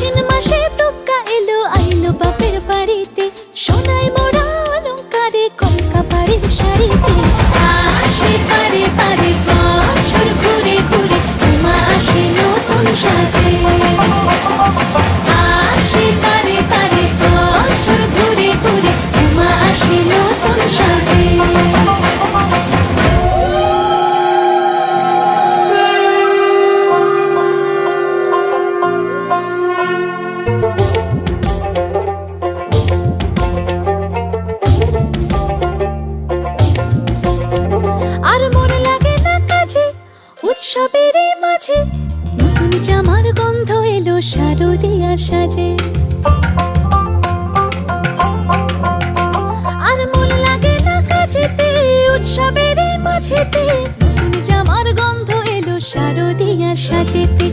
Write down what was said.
আশ্বিন মাসে তুক্কা এলো আইলো বাপের বাড়িতে, সোনায় মোড়া অলংকারে কলকা বাড়ির শাড়িতে। আসে পারে পারে বছর ঘুরে ঘুরে, উমা আসে নতুন সাজে। আসে পারে পারে বছর ঘুরে ঘুরে, উমা আসে নতুন সাজে। আর মন লাগে না কাজে উৎসবের মাঝে, নতুন জামার গন্ধ এলো শারদিয়ার সাজে। আর মন লাগে না কাজেতে উৎসবের মাঝেতে, নতুন জামার গন্ধ এলো শারদিয়ার সাজেতে।